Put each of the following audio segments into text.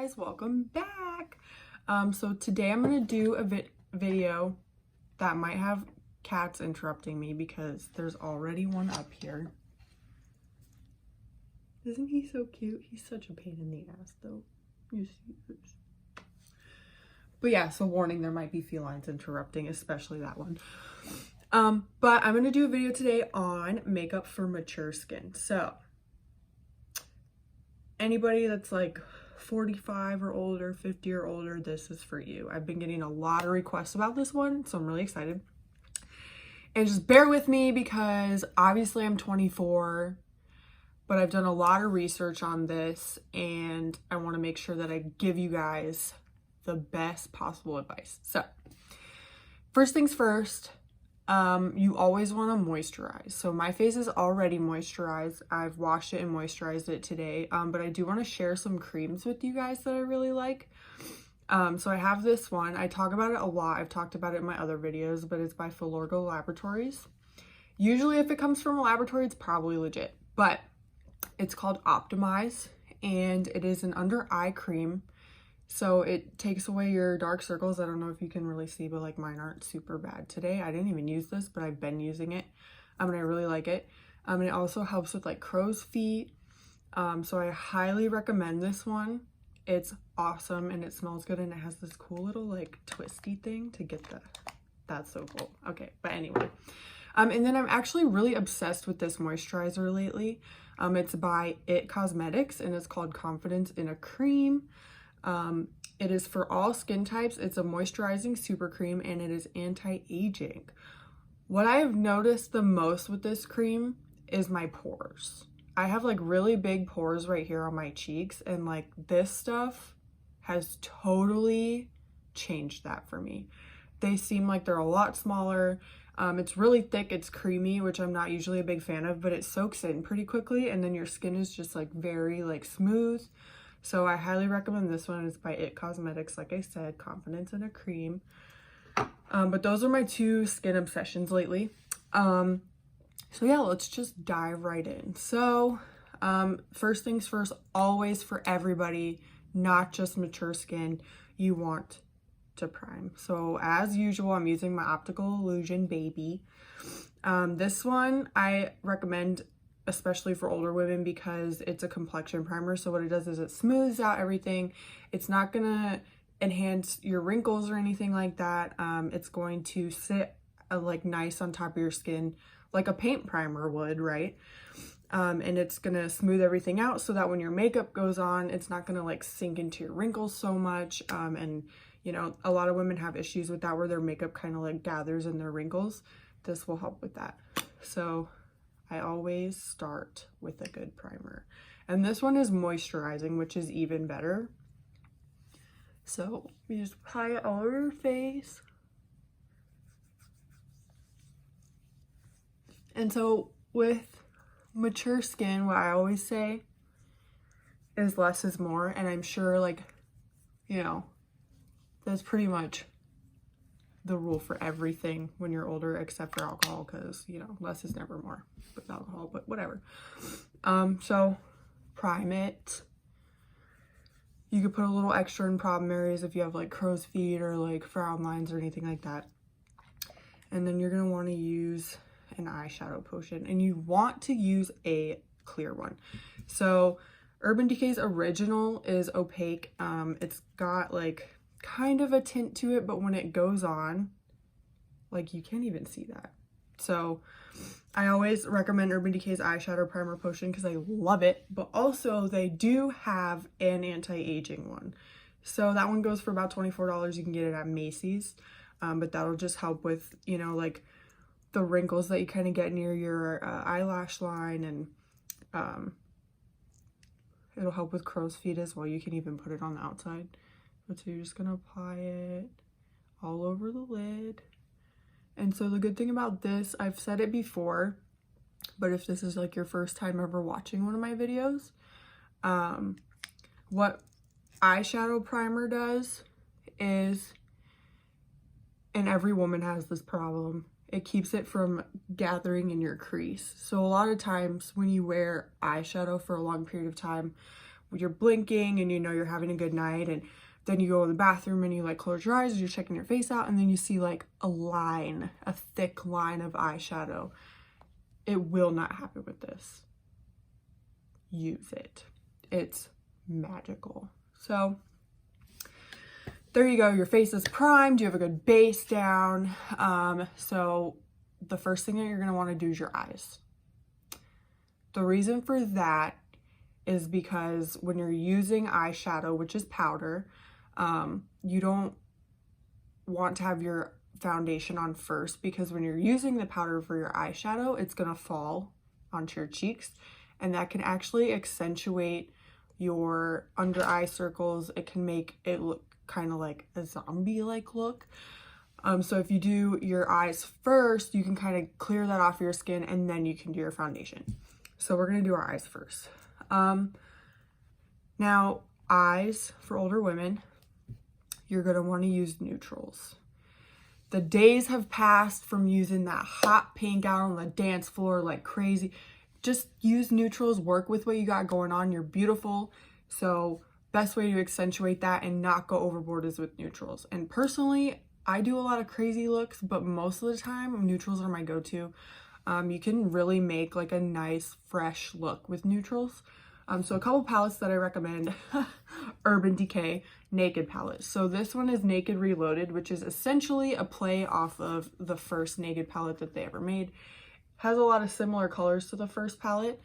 guys, welcome back. So today I'm gonna do a video that might have cats interrupting me because there's already one up here. Isn't he so cute? He's such a pain in the ass though. You see this? But yeah, so warning, there might be felines interrupting, especially that one. But I'm gonna do a video today on makeup for mature skin. So anybody that's like 45 or older, 50 or older, this is for you. I've been getting a lot of requests about this one, so I'm really excited. And just bear with me because obviously I'm 24, but I've done a lot of research on this and I want to make sure that I give you guys the best possible advice. So first things first, you always want to moisturize. So my face is already moisturized. I've washed it and moisturized it today, but I do want to share some creams with you guys that I really like. So I have this one. I talk about it a lot. I've talked about it in my other videos, but it's by Filorga Laboratories. Usually if it comes from a laboratory, it's probably legit, but it's called Optimize and it is an under eye cream. So it takes away your dark circles. I don't know if you can really see, but like mine aren't super bad today. I didn't even use this, but I've been using it. And I really like it. And it also helps with like crow's feet. So I highly recommend this one. It's awesome and it smells good and it has this cool little like twisty thing to get that's so cool. Okay, but anyway. And then I'm actually really obsessed with this moisturizer lately. It's by It Cosmetics and it's called Confidence in a Cream. It is for all skin types. It's a moisturizing super cream and it is anti-aging. What I have noticed the most with this cream is my pores. I have like really big pores right here on my cheeks and like this stuff has totally changed that for me. They seem like they're a lot smaller. It's really thick, it's creamy, which I'm not usually a big fan of, but it soaks in pretty quickly and then your skin is just like very like smooth. So I highly recommend this one. It's by It Cosmetics, like I said, Confidence in a Cream. But those are my two skin obsessions lately. So yeah, let's just dive right in. So first things first, always for everybody, not just mature skin, you want to prime. So as usual, I'm using my Optical Illusion Baby. This one I recommend especially for older women because it's a complexion primer. So what it does is it smooths out everything. It's not gonna enhance your wrinkles or anything like that. It's going to sit like nice on top of your skin like a paint primer would, right? And it's gonna smooth everything out so that when your makeup goes on, it's not gonna like sink into your wrinkles so much. And you know, a lot of women have issues with that where their makeup kind of like gathers in their wrinkles. This will help with that. So I always start with a good primer. And this one is moisturizing, which is even better. So you just apply it all over your face. And so with mature skin, what I always say is less is more. And I'm sure like, you know, that's pretty much the rule for everything when you're older, except for alcohol, because you know less is never more with alcohol, but whatever. So prime it. You could put a little extra in problem areas if you have like crow's feet or like frown lines or anything like that. And then you're gonna want to use an eyeshadow potion and you want to use a clear one. So Urban Decay's Original is opaque. It's got like kind of a tint to it, but when it goes on, like you can't even see that. So I always recommend Urban Decay's eyeshadow primer potion because I love it, but also they do have an anti-aging one. So that one goes for about $24. You can get it at Macy's, but that'll just help with, you know, like the wrinkles that you kind of get near your eyelash line, and it'll help with crow's feet as well. You can even put it on the outside. But so you're just gonna apply it all over the lid. And so the good thing about this, I've said it before, but if this is like your first time ever watching one of my videos, what eyeshadow primer does is, and every woman has this problem, it keeps it from gathering in your crease. So a lot of times when you wear eyeshadow for a long period of time, you're blinking and you know you're having a good night, and then you go in the bathroom and you like close your eyes, you're checking your face out, and then you see like a thick line of eyeshadow. It will not happen with this. Use it. It's magical. So there you go. Your face is primed. You have a good base down. So the first thing that you're going to want to do is your eyes. The reason for that is because when you're using eyeshadow, which is powder, you don't want to have your foundation on first, because when you're using the powder for your eyeshadow, it's going to fall onto your cheeks, and that can actually accentuate your under eye circles. It can make it look kind of like a zombie-like look. So if you do your eyes first, you can kind of clear that off your skin, and then you can do your foundation. So we're going to do our eyes first. Now, eyes for older women, you're going to want to use neutrals. The days have passed from using that hot pink out on the dance floor like crazy. Just use neutrals, work with what you got going on. You're beautiful. So best way to accentuate that and not go overboard is with neutrals. And personally, I do a lot of crazy looks, but most of the time neutrals are my go-to. You can really make like a nice fresh look with neutrals. So a couple palettes that I recommend, Urban Decay Naked palette. So this one is Naked Reloaded, which is essentially a play off of the first Naked palette that they ever made. Has a lot of similar colors to the first palette.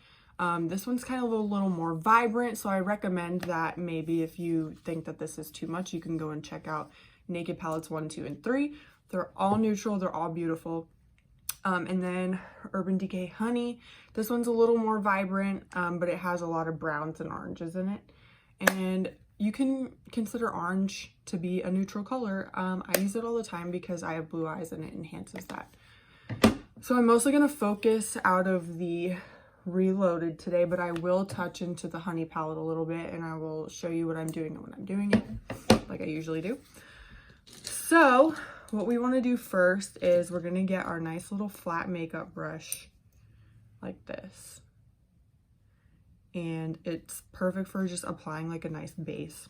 This one's kind of a little more vibrant, so I recommend that maybe if you think that this is too much, you can go and check out Naked palettes 1, 2, and 3. They're all neutral, they're all beautiful. And then Urban Decay Honey. This one's a little more vibrant, but it has a lot of browns and oranges in it. And you can consider orange to be a neutral color. I use it all the time because I have blue eyes and it enhances that. So I'm mostly going to focus out of the Reloaded today, but I will touch into the Honey palette a little bit, and I will show you what I'm doing and when I'm doing it, like I usually do. So what we want to do first is we're going to get our nice little flat makeup brush like this. And it's perfect for just applying like a nice base.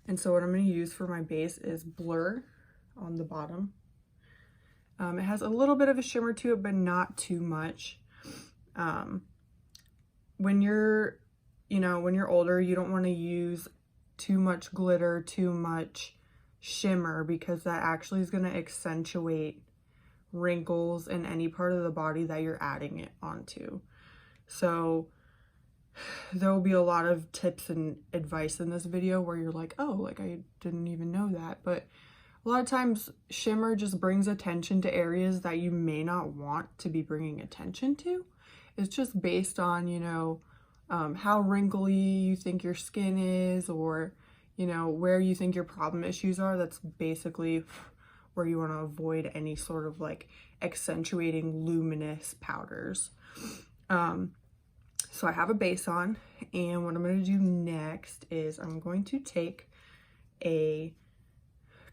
And so what I'm going to use for my base is Blur on the bottom. It has a little bit of a shimmer to it, but not too much. When you're older, you don't want to use too much glitter, too much shimmer, because that actually is going to accentuate wrinkles in any part of the body that you're adding it onto. So there will be a lot of tips and advice in this video where you're like, oh, like I didn't even know that. But a lot of times shimmer just brings attention to areas that you may not want to be bringing attention to. It's just based on, how wrinkly you think your skin is, or where you think your problem issues are. That's basically where you want to avoid any sort of like accentuating luminous powders. So I have a base on, and what I'm going to do next is I'm going to take a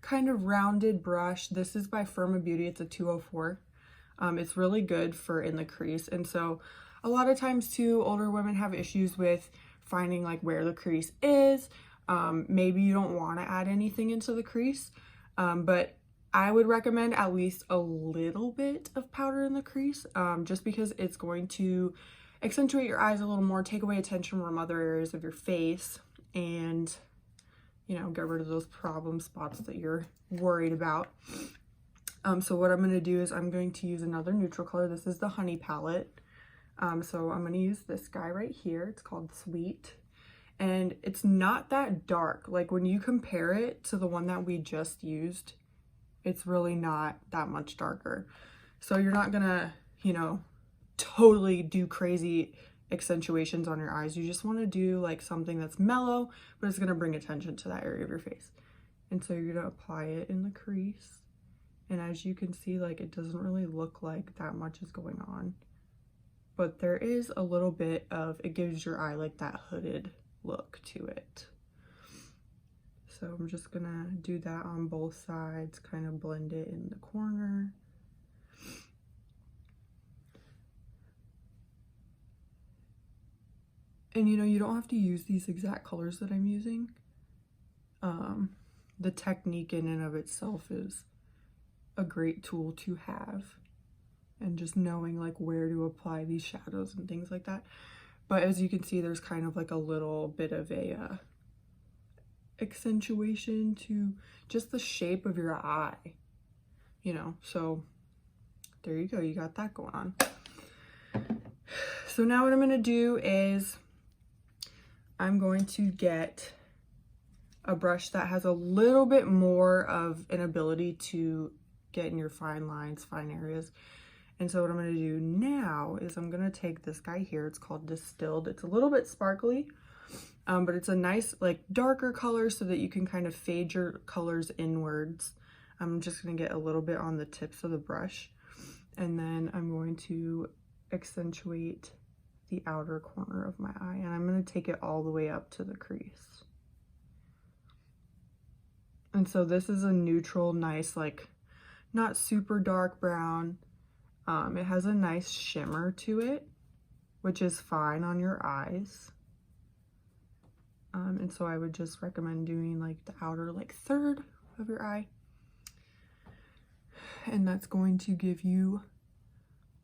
kind of rounded brush. This is by Firma Beauty. It's a 204. It's really good for in the crease. And so a lot of times too, older women have issues with finding like where the crease is. Maybe you don't want to add anything into the crease, but I would recommend at least a little bit of powder in the crease, just because it's going to accentuate your eyes a little more, take away attention from other areas of your face, and get rid of those problem spots that you're worried about. So what I'm going to do is I'm going to use another neutral color. This is the Honey palette. So I'm going to use this guy right here. It's called Sweet. And it's not that dark. Like when you compare it to the one that we just used, it's really not that much darker. So you're not gonna, totally do crazy accentuations on your eyes. You just want to do like something that's mellow, but it's gonna bring attention to that area of your face. And so you're gonna apply it in the crease. And as you can see, like it doesn't really look like that much is going on. But there is a little bit of, it gives your eye like that hooded look to it. So I'm just gonna do that on both sides, kind of blend it in the corner. And you know, you don't have to use these exact colors that I'm using. The technique in and of itself is a great tool to have, and just knowing like where to apply these shadows and things like that. But as you can see, there's kind of like a little bit of a accentuation to just the shape of your eye, you know. So there you go, you got that going on. So now what I'm going to do is I'm going to get a brush that has a little bit more of an ability to get in your fine lines, fine areas. And so what I'm going to do now is I'm going to take this guy here. It's called Distilled. It's a little bit sparkly, but it's a nice like darker color so that you can kind of fade your colors inwards. I'm just going to get a little bit on the tips of the brush, and then I'm going to accentuate the outer corner of my eye, and I'm going to take it all the way up to the crease. And so this is a neutral, nice, like not super dark brown. It has a nice shimmer to it, which is fine on your eyes. And so I would just recommend doing like the outer like third of your eye. And that's going to give you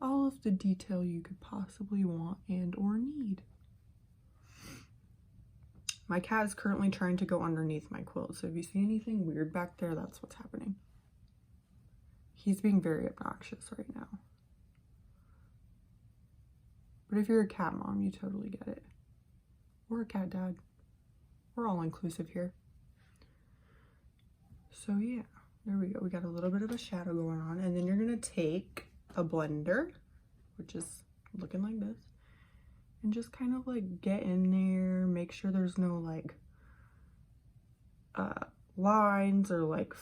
all of the detail you could possibly want and or need. My cat is currently trying to go underneath my quilt, so if you see anything weird back there, that's what's happening. He's being very obnoxious right now. But if you're a cat mom, you totally get it. Or a cat dad. We're all inclusive here. So yeah, there we go. We got a little bit of a shadow going on, and then you're gonna take a blender, which is looking like this, and just kind of like get in there, make sure there's no like lines or like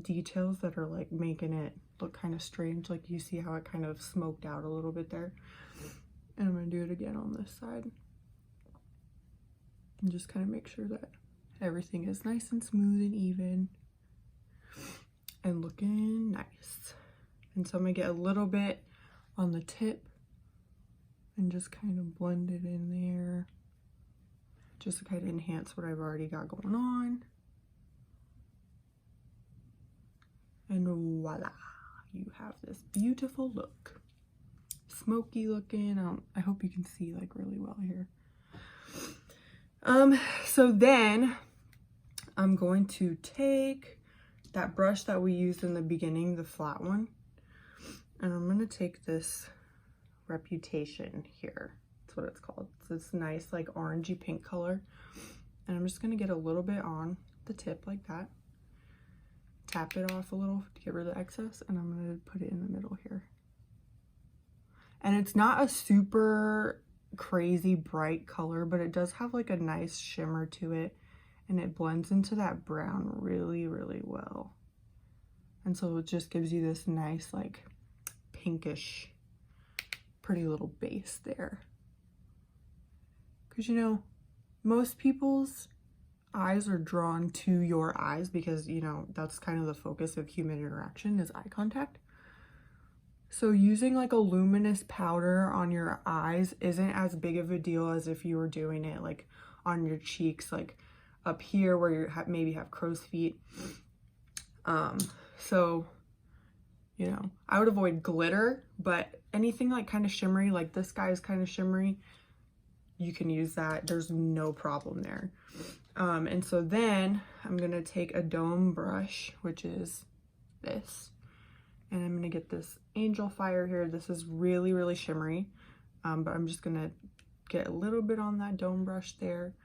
details that are like making it look kind of strange. Like you see how it kind of smoked out a little bit there. And I'm going to do it again on this side. And just kind of make sure that everything is nice and smooth and even and looking nice. And so I'm going to get a little bit on the tip and just kind of blend it in there, just to kind of enhance what I've already got going on. And voila, you have this beautiful look. Smoky looking. I hope you can see like really well here. So then I'm going to take that brush that we used in the beginning, the flat one, and I'm going to take this Reputation here. That's what it's called. It's this nice like orangey pink color, and I'm just going to get a little bit on the tip like that, tap it off a little to get rid of the excess, and I'm going to put it in the middle here. And it's not a super crazy bright color, but it does have like a nice shimmer to it, and it blends into that brown really, really well. And so it just gives you this nice like pinkish pretty little base there. Because you know, most people's eyes are drawn to your eyes because, you know, that's kind of the focus of human interaction is eye contact. So using like a luminous powder on your eyes isn't as big of a deal as if you were doing it like on your cheeks, like up here where you maybe have crow's feet. So, you know, I would avoid glitter, but anything like kind of shimmery, like this guy is kind of shimmery, you can use that. There's no problem there. And so then I'm going to take a dome brush, which is this, and I'm going to get this Angel Fire here. This is really, really shimmery, but I'm just going to get a little bit on that dome brush there,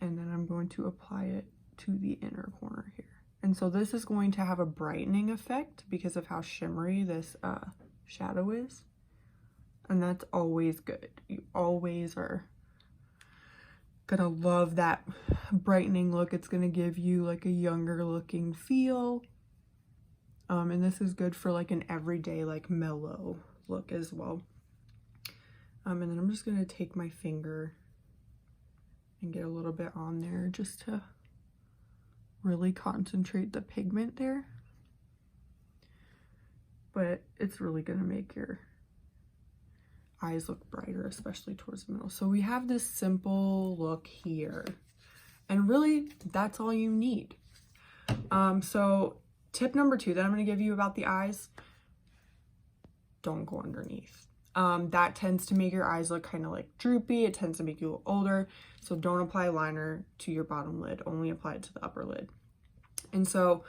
and then I'm going to apply it to the inner corner here. And so this is going to have a brightening effect because of how shimmery this shadow is, and that's always good. You always are gonna love that brightening look. It's gonna give you like a younger looking feel, and this is good for like an everyday like mellow look as well. And then I'm just gonna take my finger and get a little bit on there just to really concentrate the pigment there, but it's really gonna make your eyes look brighter, especially towards the middle. So we have this simple look here, and really that's all you need. So tip number 2 that I'm going to give you about the eyes, don't go underneath. That tends to make your eyes look kind of like droopy. It tends to make you look older. So don't apply liner to your bottom lid, only apply it to the upper lid. And so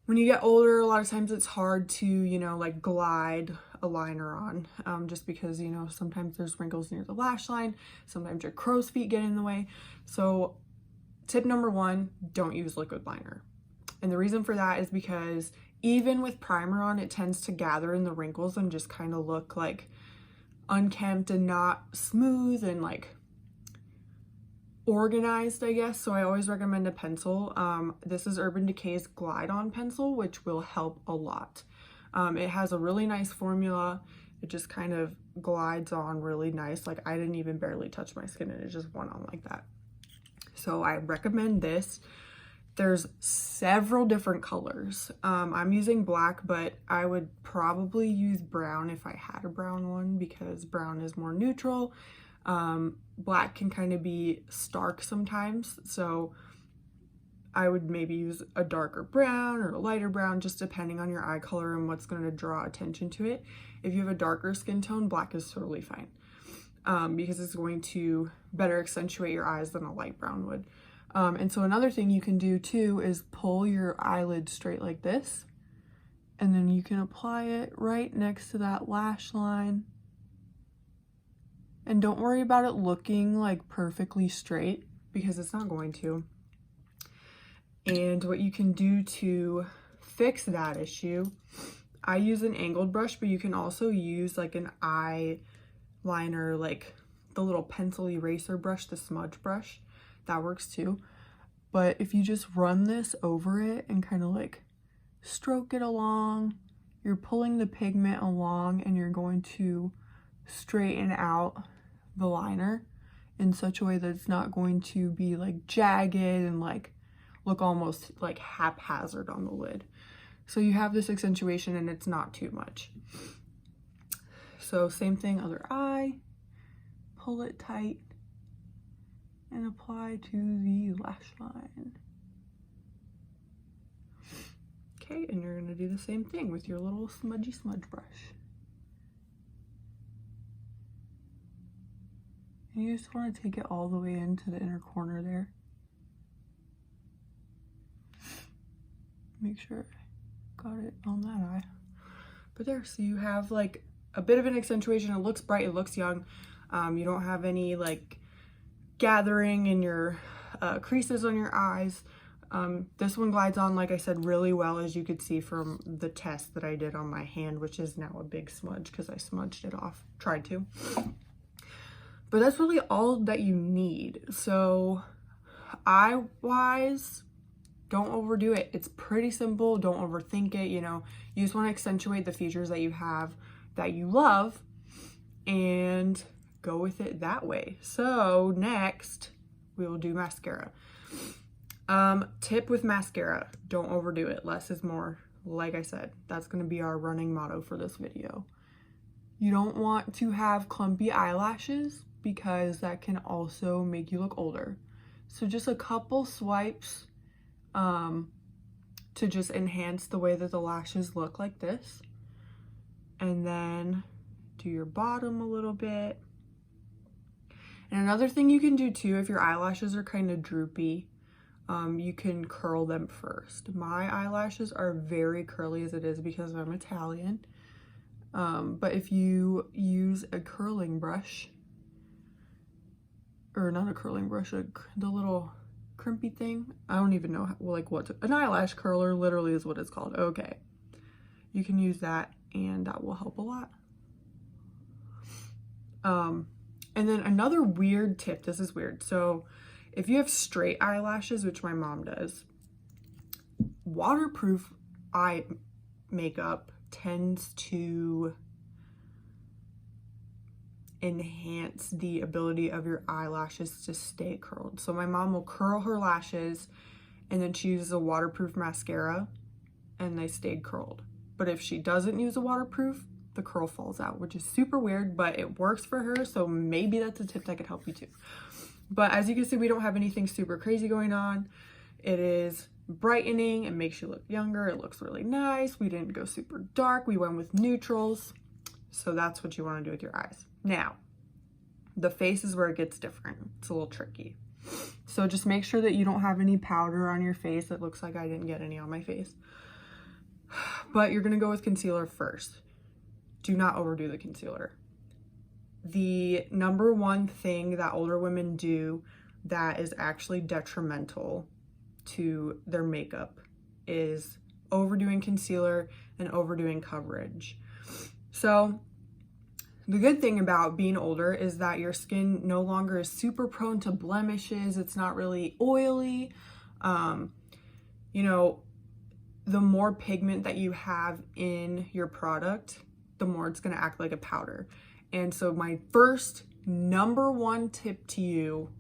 when you get older, a lot of times it's hard to, you know, like glide a liner on, just because, you know, sometimes there's wrinkles near the lash line, sometimes your crow's feet get in the way. So tip number 1, don't use liquid liner. And the reason for that is because even with primer on, it tends to gather in the wrinkles and just kind of look like unkempt and not smooth and like organized, I guess. So I always recommend a pencil. This is Urban Decay's Glide On pencil, which will help a lot. It has a really nice formula. It just kind of glides on really nice. Like I didn't even barely touch my skin and it just went on like that. So I recommend this. There's several different colors. I'm using black, but I would probably use brown if I had a brown one because brown is more neutral. Black can kind of be stark sometimes, so I would maybe use a darker brown or a lighter brown, just depending on your eye color and what's going to draw attention to it. If you have a darker skin tone, black is totally fine, because it's going to better accentuate your eyes than a light brown would. And so another thing you can do too is pull your eyelid straight like this, and then you can apply it right next to that lash line. And don't worry about it looking like perfectly straight because it's not going to. And what you can do to fix that issue, I use an angled brush, but you can also use like an eyeliner, like the little pencil eraser brush, the smudge brush. That works too. But if you just run this over it and kind of like stroke it along, you're pulling the pigment along and you're going to straighten out the liner in such a way that it's not going to be like jagged and like look almost like haphazard on the lid. So you have this accentuation and it's not too much. So same thing, other eye, pull it tight and apply to the lash line. Okay, and you're gonna do the same thing with your little smudgy smudge brush. And you just want to take it all the way into the inner corner there. Make sure I got it on that eye. But there, so you have like a bit of an accentuation. It looks bright, it looks young. You don't have any like gathering in your creases on your eyes. This one glides on, like I said, really well, as you could see from the test that I did on my hand, which is now a big smudge because I smudged it off, tried to. But that's really all that you need. So eye-wise, don't overdo it. It's pretty simple. Don't overthink it. You know, you just want to accentuate the features that you have that you love and go with it that way. So next we will do mascara. Tip with mascara, don't overdo it. Less is more. Like I said, that's going to be our running motto for this video. You don't want to have clumpy eyelashes because that can also make you look older. So just a couple swipes to just enhance the way that the lashes look, like this. And then do your bottom a little bit. And another thing you can do too, if your eyelashes are kind of droopy, you can curl them first. My eyelashes are very curly as it is because I'm Italian. But if you use a curling brush, or not a curling brush, the little crimpy thing, I don't even know an eyelash curler literally is what it's called. Okay, you can use that and that will help a lot. And then another weird tip, this is weird. So if you have straight eyelashes, which my mom does, waterproof eye makeup tends to enhance the ability of your eyelashes to stay curled. So my mom will curl her lashes and then she uses a waterproof mascara and they stayed curled. But if she doesn't use a waterproof, the curl falls out, which is super weird, but it works for her. So maybe that's a tip that could help you too. But as you can see, we don't have anything super crazy going on. It is brightening. It makes you look younger. It looks really nice. We didn't go super dark. We went with neutrals. So that's what you want to do with your eyes. Now, the face is where it gets different. It's a little tricky. So just make sure that you don't have any powder on your face. It looks like I didn't get any on my face. But you're going to go with concealer first. Do not overdo the concealer. The number one thing that older women do that is actually detrimental to their makeup is overdoing concealer and overdoing coverage. So the good thing about being older is that your skin no longer is super prone to blemishes. It's not really oily. You know, the more pigment that you have in your product, the more it's going to act like a powder. And so my first number one tip to you,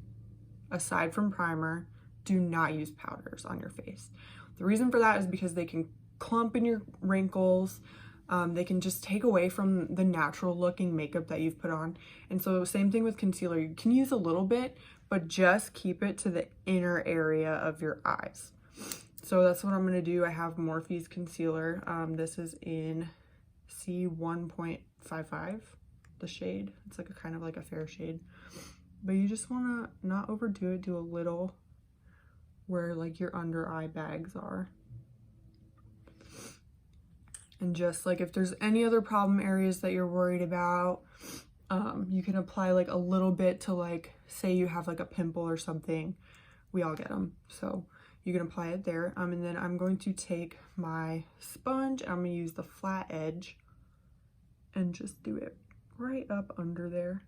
aside from primer, do not use powders on your face. The reason for that is because they can clump in your wrinkles. They can just take away from the natural looking makeup that you've put on. And so same thing with concealer. You can use a little bit, but just keep it to the inner area of your eyes. So that's what I'm going to do. I have Morphe's concealer. This is in C1.55, the shade. It's like a kind of like a fair shade. But you just want to not overdo it. Do a little where like your under eye bags are. And just like if there's any other problem areas that you're worried about, you can apply like a little bit to like, say you have like a pimple or something. We all get them. So you can apply it there. And then I'm going to take my sponge. I'm going to use the flat edge and just do it right up under there.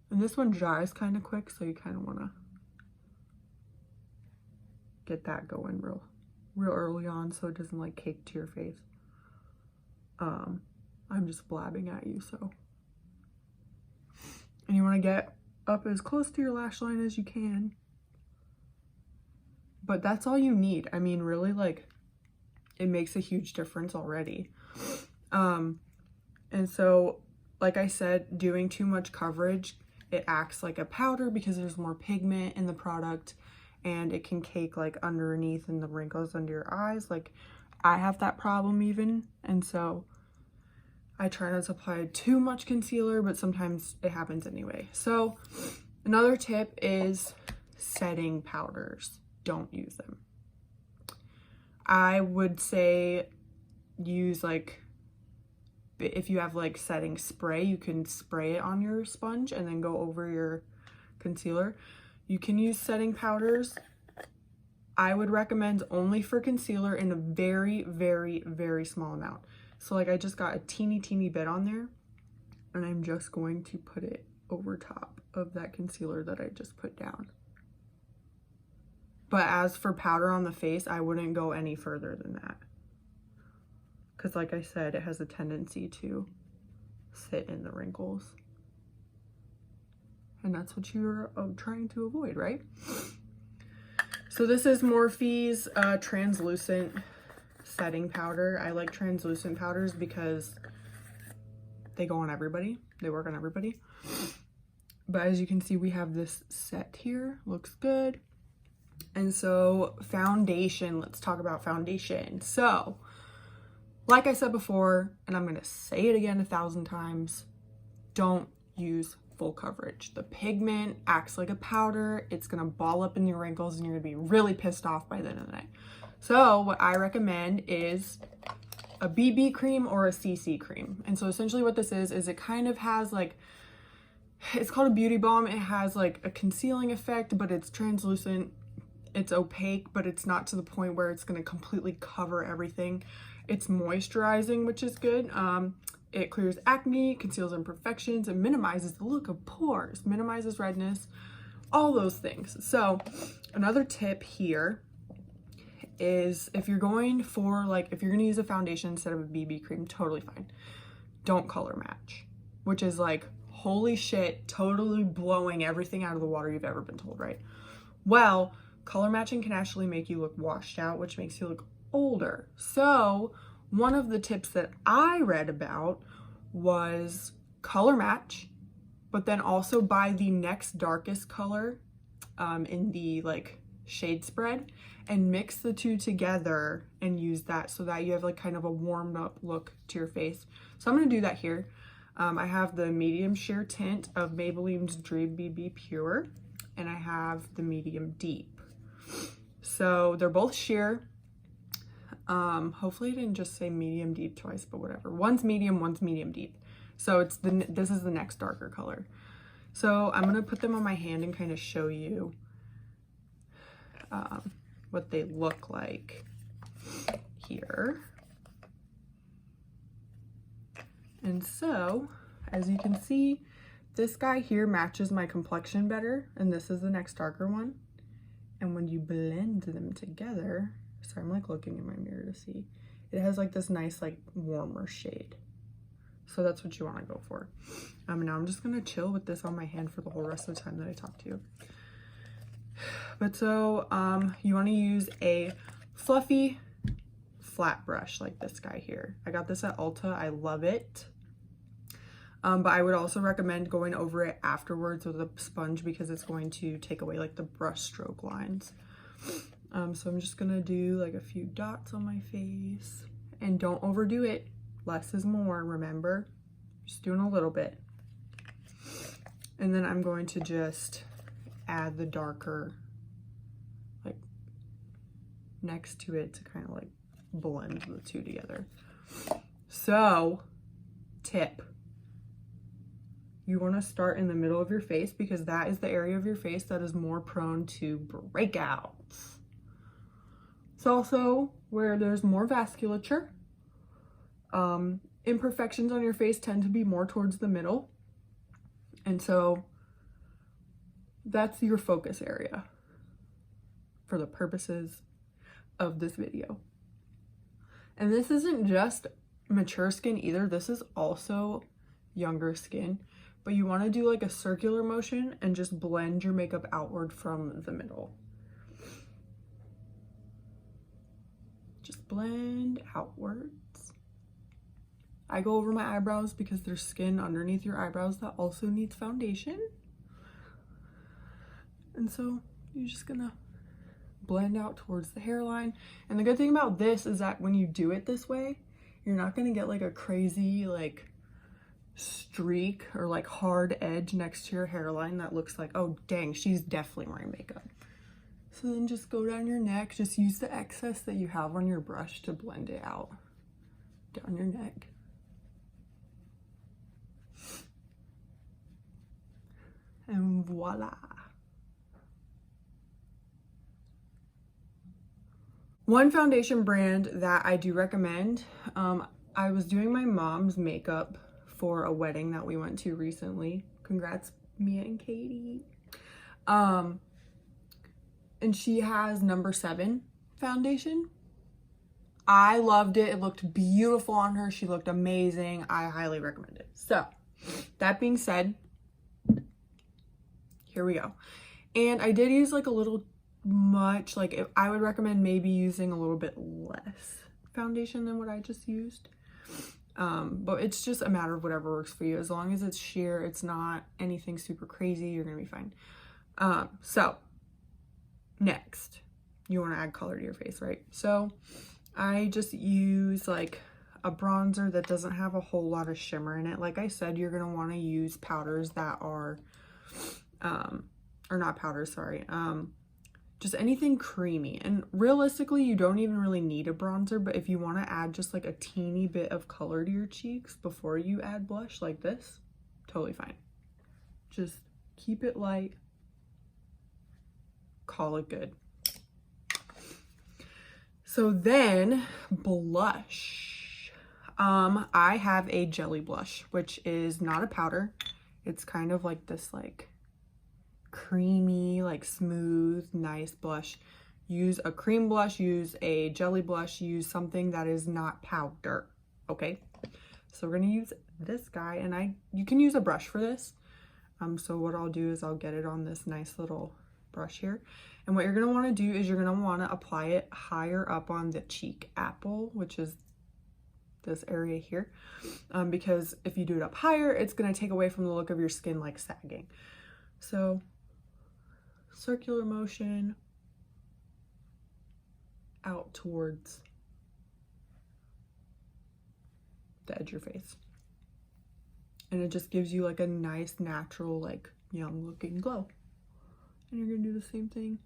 And this one dries kind of quick, so you kind of want to get that going real early on so it doesn't like cake to your face. I'm just blabbing at you, so. And you want to get up as close to your lash line as you can. But that's all you need. I mean, really, like, it makes a huge difference already. And so, like I said, doing too much coverage, it acts like a powder because there's more pigment in the product, and it can cake like underneath in the wrinkles under your eyes. Like, I have that problem even, and so I try not to apply too much concealer, but sometimes it happens anyway. So another tip is setting powders. Don't use them. I would say use like, if you have like setting spray, you can spray it on your sponge and then go over your concealer. You can use setting powders. I would recommend only for concealer in a very, very, very small amount. So like I just got a teeny bit on there, and I'm just going to put it over top of that concealer that I just put down. But as for powder on the face, I wouldn't go any further than that. Because like I said, it has a tendency to sit in the wrinkles. And that's what you're trying to avoid, right? So this is Morphe's translucent setting powder. I like translucent powders because they go on everybody. They work on everybody. But as you can see, we have this set here. Looks good. And so foundation, let's talk about foundation. So like I said before, and I'm going to say it again 1,000 times, don't use full coverage. The pigment acts like a powder. It's going to ball up in your wrinkles and you're going to be really pissed off by the end of the night. So what I recommend is a BB cream or a CC cream. And so essentially what this is it kind of has like, it's called a beauty balm. It has like a concealing effect, but it's translucent. It's opaque, but it's not to the point where it's going to completely cover everything. It's moisturizing, which is good. It clears acne, conceals imperfections, and minimizes the look of pores, minimizes redness, all those things. So another tip here is if you're going for like, if you're going to use a foundation instead of a BB cream, totally fine. Don't color match, which is like, holy shit, totally blowing everything out of the water you've ever been told, right? Well, color matching can actually make you look washed out, which makes you look older. So one of the tips that I read about was color match, but then also buy the next darkest color in the like shade spread and mix the two together and use that so that you have like kind of a warmed up look to your face. So I'm going to do that here. I have the medium sheer tint of Maybelline's Dream BB Pure, and I have the medium deep. So they're both sheer. Hopefully I didn't just say medium deep twice, but whatever. One's medium deep. So this is the next darker color. So I'm gonna put them on my hand and kind of show you what they look like here. And so, as you can see, this guy here matches my complexion better, and this is the next darker one. And when you blend them together, sorry, I'm like looking in my mirror to see, it has like this nice like warmer shade. So that's what you want to go for. Now I'm just gonna chill with this on my hand for the whole rest of the time that I talk to you. But so you want to use a fluffy flat brush like this guy here. I got this at Ulta. I love it. But I would also recommend going over it afterwards with a sponge because it's going to take away like the brush stroke lines. So I'm just gonna do like a few dots on my face, and don't overdo it. Less is more, remember? Just doing a little bit. And then I'm going to just add the darker like next to it to kind of like blend the two together. So, tip. You want to start in the middle of your face because that is the area of your face that is more prone to breakouts. It's also where there's more vasculature. Imperfections on your face tend to be more towards the middle. And so that's your focus area for the purposes of this video. And this isn't just mature skin either. This is also younger skin. But you want to do like a circular motion and just blend your makeup outward from the middle. Just blend outwards. I go over my eyebrows because there's skin underneath your eyebrows that also needs foundation. And so you're just gonna blend out towards the hairline. And the good thing about this is that when you do it this way, you're not gonna get like a crazy like streak or like hard edge next to your hairline that looks like, oh dang, she's definitely wearing makeup. So then just go down your neck, just use the excess that you have on your brush to blend it out down your neck. And voila. One foundation brand that I do recommend, I was doing my mom's makeup for a wedding that we went to recently. Congrats, Mia and Katie. And she has No. 7 foundation. I loved it. It looked beautiful on her. She looked amazing. I highly recommend it. So, that being said, here we go. And I did use like a little much, like I would recommend maybe using a little bit less foundation than what I just used. But it's just a matter of whatever works for you. As long as it's sheer, it's not anything super crazy, you're gonna be fine. So next, you want to add color to your face, right? So I just use like a bronzer that doesn't have a whole lot of shimmer in it. Like I said, you're gonna want to use powders that are or not powders, sorry, just anything creamy. And realistically, you don't even really need a bronzer, but if you want to add just like a teeny bit of color to your cheeks before you add blush like this, totally fine. Just keep it light, call it good. So then blush. I have a jelly blush, which is not a powder. It's kind of like this like creamy, like smooth, nice blush. Use a cream blush, use a jelly blush, use something that is not powder, okay? So we're gonna use this guy, and you can use a brush for this. So what I'll do is I'll get it on this nice little brush here. And what you're going to want to do is you're going to want to apply it higher up on the cheek apple, which is this area here, because if you do it up higher, it's going to take away from the look of your skin, like sagging. So circular motion out towards the edge of your face, and it just gives you like a nice natural, like young looking glow. And you're gonna do the same thing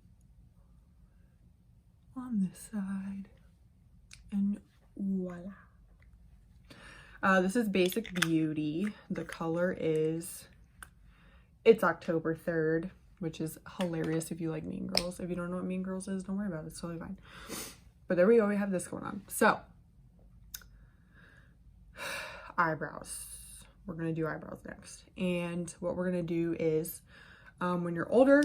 on this side, and voila. This is Basic Beauty. The color is, it's October 3rd, which is hilarious if you like Mean Girls. If you don't know what Mean Girls is, don't worry about it, it's totally fine. But there we go, we have this going on. So eyebrows, we're gonna do eyebrows next. And what we're gonna do is, when you're older,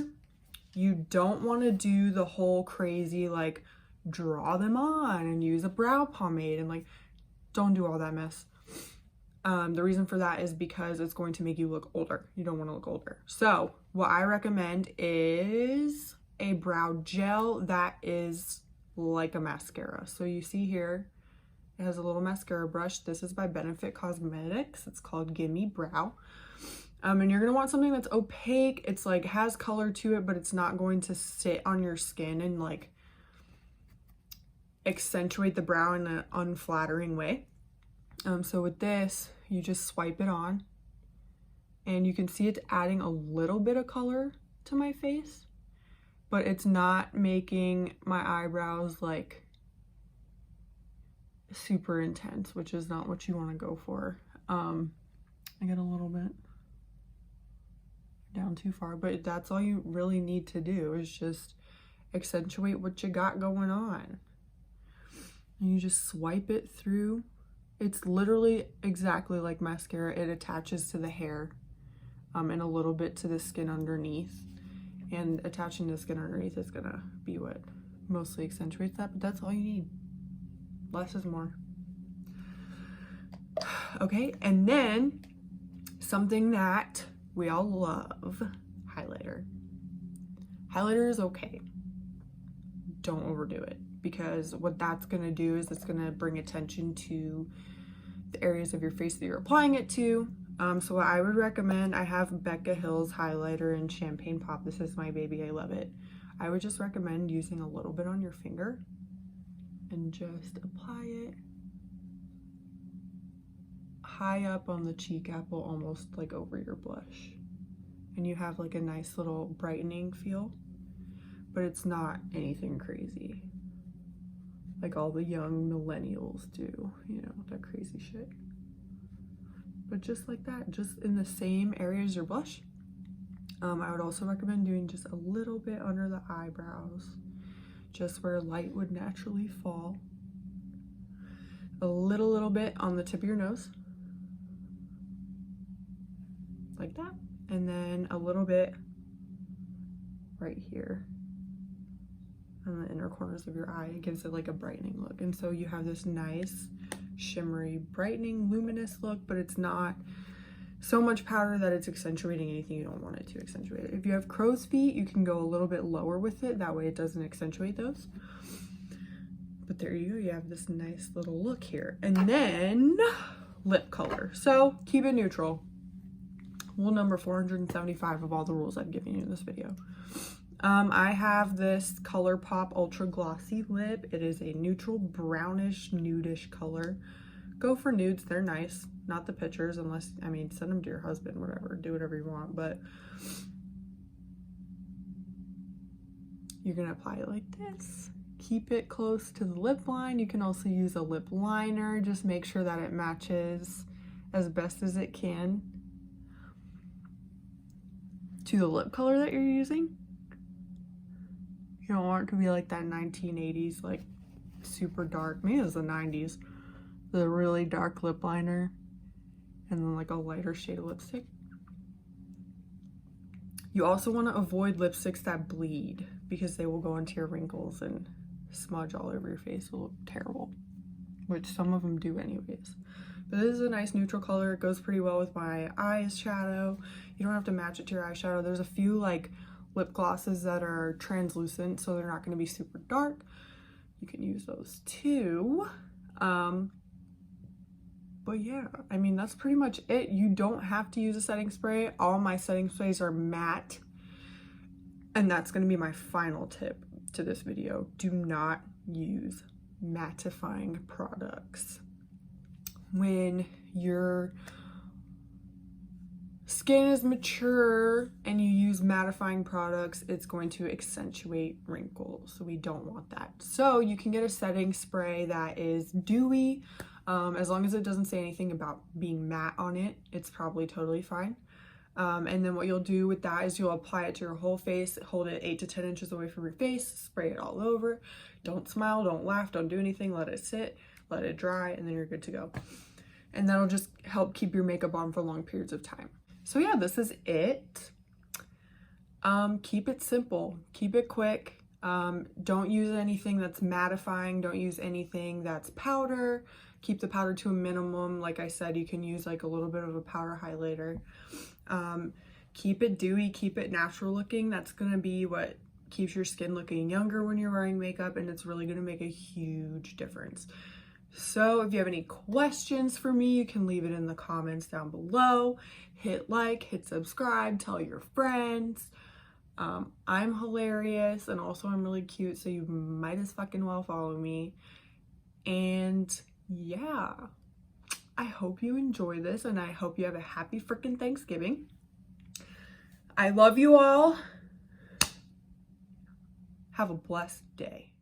you don't want to do the whole crazy like draw them on and use a brow pomade and like, don't do all that mess. The reason for that is because it's going to make you look older. You don't want to look older. So what I recommend is a brow gel that is like a mascara. So you see here, it has a little mascara brush. This is by Benefit Cosmetics. It's called Gimme Brow. And you're going to want something that's opaque. It's like has color to it, but it's not going to sit on your skin and like accentuate the brow in an unflattering way. So with this, you just swipe it on and you can see it's adding a little bit of color to my face, but it's not making my eyebrows like super intense, which is not what you want to go for. I get a little bit down too far, but that's all you really need to do is just accentuate what you got going on. And you just swipe it through. It's literally exactly like mascara. It attaches to the hair and a little bit to the skin underneath, and attaching the skin underneath is gonna be what mostly accentuates that, but that's all you need. Less is more. Okay, and then something that we all love, highlighter. Highlighter is okay. Don't overdo it, because what that's gonna do is it's gonna bring attention to the areas of your face that you're applying it to. So what I would recommend, I have Becca Hill's highlighter in Champagne Pop. This is my baby, I love it. I would just recommend using a little bit on your finger and just apply it high up on the cheek apple, almost like over your blush. And you have like a nice little brightening feel, but it's not anything crazy like all the young millennials do, you know, that crazy shit. But just like that, just in the same area as your blush. I would also recommend doing just a little bit under the eyebrows, just where light would naturally fall. A little bit on the tip of your nose, like that. And then a little bit right here on the inner corners of your eye. It gives it like a brightening look. And so you have this nice shimmery, brightening, luminous look, but it's not so much powder that it's accentuating anything you don't want it to accentuate. If you have crow's feet, you can go a little bit lower with it. That way it doesn't accentuate those. But there you go. You have this nice little look here. And then lip color. So keep it neutral. Rule number 475 of all the rules I've given you in this video. I have this ColourPop Ultra Glossy Lip. It is a neutral brownish nudish color. Go for nudes, they're nice. Not the pictures, unless, I mean, send them to your husband, whatever, do whatever you want, but you're gonna apply it like this. Keep it close to the lip line. You can also use a lip liner. Just make sure that it matches as best as it can to the lip color that you're using. You don't want it to be like that 1980s, like super dark. Maybe it was the 90s. The really dark lip liner and then like a lighter shade of lipstick. You also want to avoid lipsticks that bleed because they will go into your wrinkles and smudge all over your face. It'll look terrible, which some of them do anyways. But this is a nice neutral color. It goes pretty well with my eyeshadow. You don't have to match it to your eyeshadow. There's a few like lip glosses that are translucent, so they're not going to be super dark. You can use those too. But yeah, I mean, that's pretty much it. You don't have to use a setting spray. All my setting sprays are matte. And that's going to be my final tip to this video. Do not use mattifying products. When your skin is mature and you use mattifying products, it's going to accentuate wrinkles. So we don't want that. So you can get a setting spray that is dewy. As long as it doesn't say anything about being matte on it, it's probably totally fine. And then what you'll do with that is you'll apply it to your whole face, hold it 8 to 10 inches away from your face, spray it all over. Don't smile, don't laugh, don't do anything, let it sit, let it dry, and then you're good to go. And that'll just help keep your makeup on for long periods of time. So yeah, this is it. Keep it simple, keep it quick. Don't use anything that's mattifying, don't use anything that's powder. Keep the powder to a minimum. Like I said, you can use like a little bit of a powder highlighter. Keep it dewy, keep it natural looking. That's gonna be what keeps your skin looking younger when you're wearing makeup, and it's really gonna make a huge difference. So if you have any questions for me, you can leave it in the comments down below. Hit like, hit subscribe, tell your friends. I'm hilarious, and also I'm really cute, so you might as fucking well follow me. And yeah, I hope you enjoy this, and I hope you have a happy freaking Thanksgiving. I love you all. Have a blessed day.